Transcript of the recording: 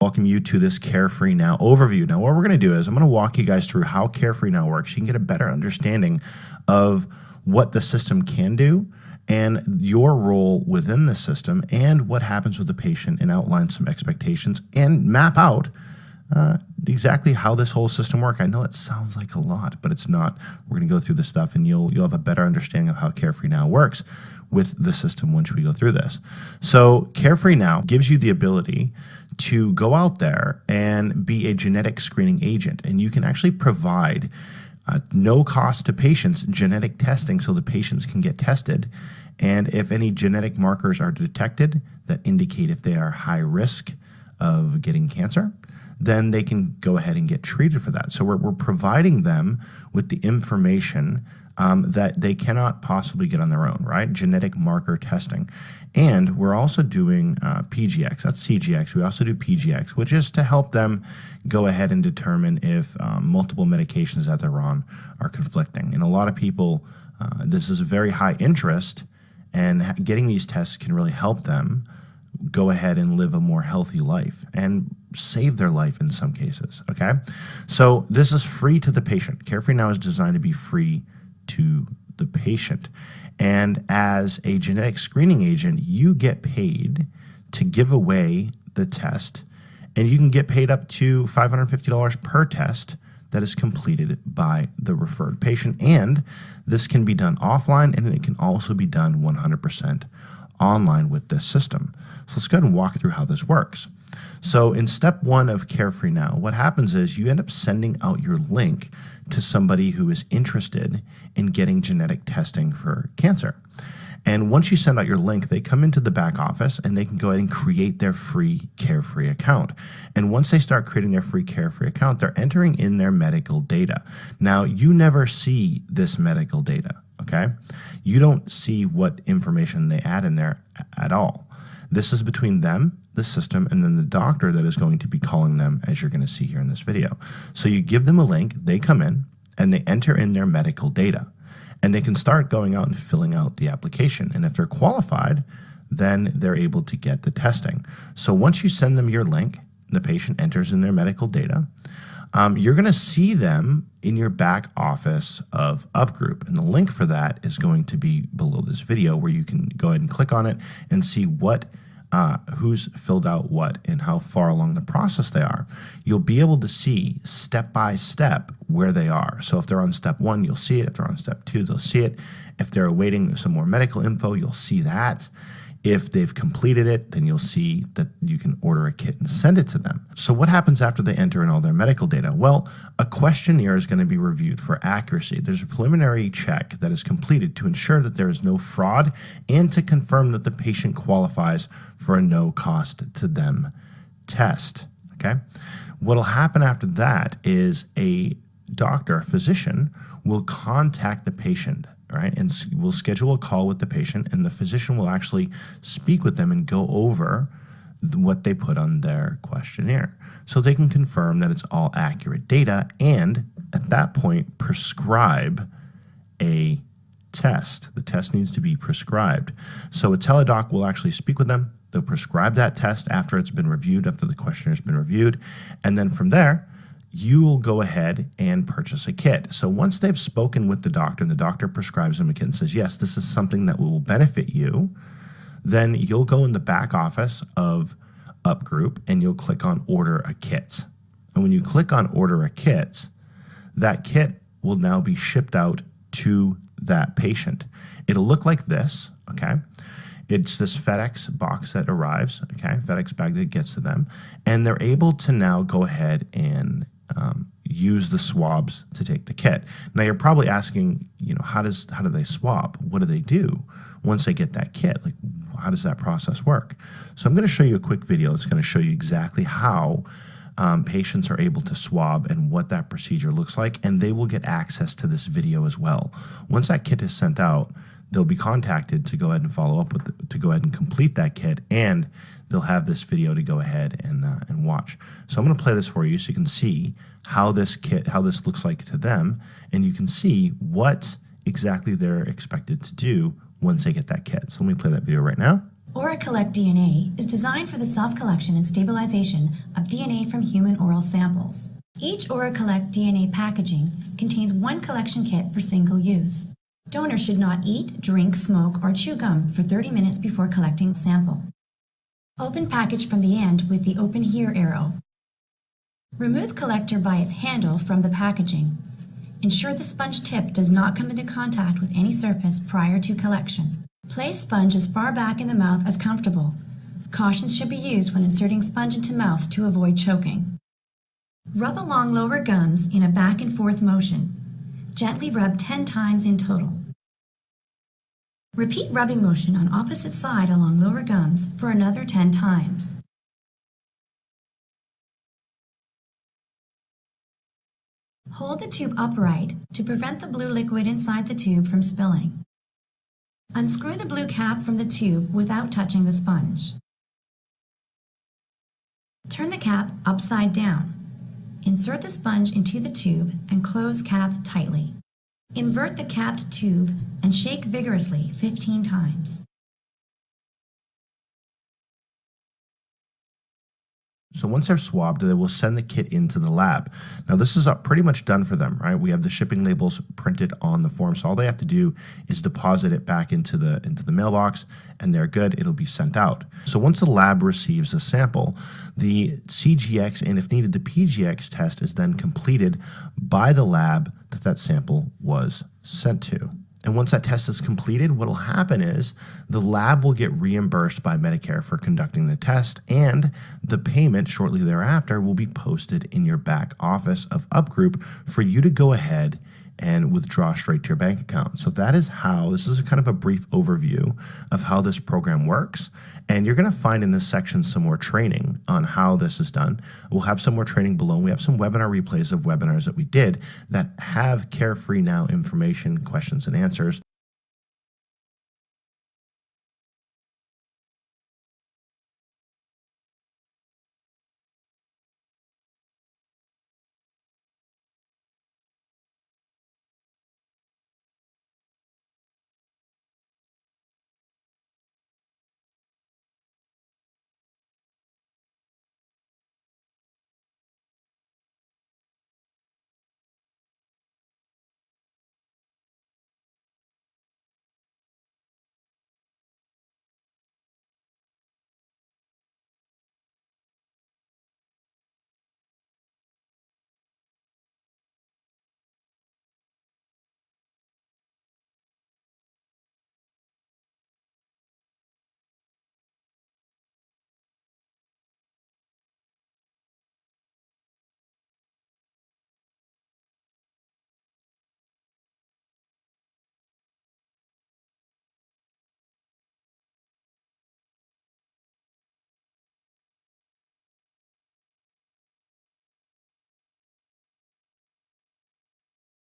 welcome you to this Carefree Now overview. Now, what we're going to do is I'm going to walk you guys through how Carefree Now works. You can get a better understanding of what the system can do and your role within the system and what happens with the patient, and outline some expectations and map out exactly how this whole system works. I know it sounds like a lot, but it's not. We're going to go through this stuff and you'll have a better understanding of how Carefree Now works with the system once we go through this. So Carefree Now gives you the ability to go out there and be a genetic screening agent, and you can actually provide no cost to patients genetic testing so the patients can get tested. And if any genetic markers are detected that indicate if they are high risk of getting cancer, then they can go ahead and get treated for that. So we're providing them with the information that they cannot possibly get on their own, right? Genetic marker testing. And we're also doing PGX, that's CGX. We also do PGX, which is to help them go ahead and determine if multiple medications that they're on are conflicting. And a lot of people, this is a very high interest, and getting these tests can really help them go ahead and live a more healthy life and save their life in some cases, okay? So this is free to the patient. Carefree Now is designed to be free to the patient. And as a genetic screening agent, you get paid to give away the test, and you can get paid up to $550 per test that is completed by the referred patient. And this can be done offline, and it can also be done 100% online with this system. So let's go ahead and walk through how this works. So in step one of Carefree Now, what happens is you end up sending out your link to somebody who is interested in getting genetic testing for cancer. And once you send out your link, they come into the back office and they can go ahead and create their free Carefree account. And once they start creating their free Carefree account, they're entering in their medical data. Now, you never see this medical data, okay? You don't see what information they add in there at all. This is between them, the system, and then the doctor that is going to be calling them, as you're going to see here in this video. So you give them a link, they come in, and they enter in their medical data. And they can start going out and filling out the application. And if they're qualified, then they're able to get the testing. So once you send them your link, the patient enters in their medical data, you're going to see them in your back office of UpGroup. And the link for that is going to be below this video, where you can go ahead and click on it and see what who's filled out what and how far along the process they are. You'll be able to see step by step where they are. So if they're on step one, you'll see it. If they're on step two, they'll see it. If they're awaiting some more medical info, you'll see that. If they've completed it, then you'll see that you can order a kit and send it to them. So what happens after they enter in all their medical data? Well, a questionnaire is going to be reviewed for accuracy. There's a preliminary check that is completed to ensure that there is no fraud and to confirm that the patient qualifies for a no cost to them test, okay? What'll happen after that is a doctor, a physician, will contact the patient, right? And we'll schedule a call with the patient, and the physician will actually speak with them and go over what they put on their questionnaire, so they can confirm that it's all accurate data, and at that point prescribe a test. The test needs to be prescribed. So a teledoc will actually speak with them. They'll prescribe that test after it's been reviewed, after the questionnaire has been reviewed, and then from there, you will go ahead and purchase a kit. So once they've spoken with the doctor and the doctor prescribes them a kit and says, yes, this is something that will benefit you, then you'll go in the back office of UpGroup and you'll click on order a kit. And when you click on order a kit, that kit will now be shipped out to that patient. It'll look like this, okay? It's this FedEx box that arrives, okay? FedEx bag that gets to them. And they're able to now go ahead and use the swabs to take the kit. Now you're probably asking, you know, how do they swab? What do they do once they get that kit? Like, how does that process work? So I'm going to show you a quick video that's going to show you exactly how patients are able to swab and what that procedure looks like, and they will get access to this video as well. Once that kit is sent out, they'll be contacted to go ahead and follow up with to go ahead and complete that kit, and they'll have this video to go ahead and watch. So I'm going to play this for you so you can see how this looks like to them, and you can see what exactly they're expected to do once they get that kit. So let me play that video right now. OraCollect DNA is designed for the self-collection and stabilization of DNA from human oral samples. Each OraCollect DNA packaging contains one collection kit for single use. Donors should not eat, drink, smoke, or chew gum for 30 minutes before collecting sample. Open package from the end with the Open Here arrow. Remove collector by its handle from the packaging. Ensure the sponge tip does not come into contact with any surface prior to collection. Place sponge as far back in the mouth as comfortable. Caution should be used when inserting sponge into mouth to avoid choking. Rub along lower gums in a back and forth motion. Gently rub 10 times in total. Repeat rubbing motion on opposite side along lower gums for another 10 times. Hold the tube upright to prevent the blue liquid inside the tube from spilling. Unscrew the blue cap from the tube without touching the sponge. Turn the cap upside down. Insert the sponge into the tube and close cap tightly. Invert the capped tube and shake vigorously 15 times. So once they're swabbed, they will send the kit into the lab. Now this is pretty much done for them, right? We have the shipping labels printed on the form, so all they have to do is deposit it back into the mailbox, and they're good. It'll be sent out. So once the lab receives a sample, the CGX and if needed the PGX test is then completed by the lab that sample was sent to. And once that test is completed, what will happen is the lab will get reimbursed by Medicare for conducting the test, and the payment shortly thereafter will be posted in your back office of UpGroup for you to go ahead and withdraw straight to your bank account. So that is how, this is a kind of a brief overview of how this program works. And you're gonna find in this section some more training on how this is done. We'll have some more training below. We have some webinar replays of webinars that we did that have Carefree Now information, questions and answers.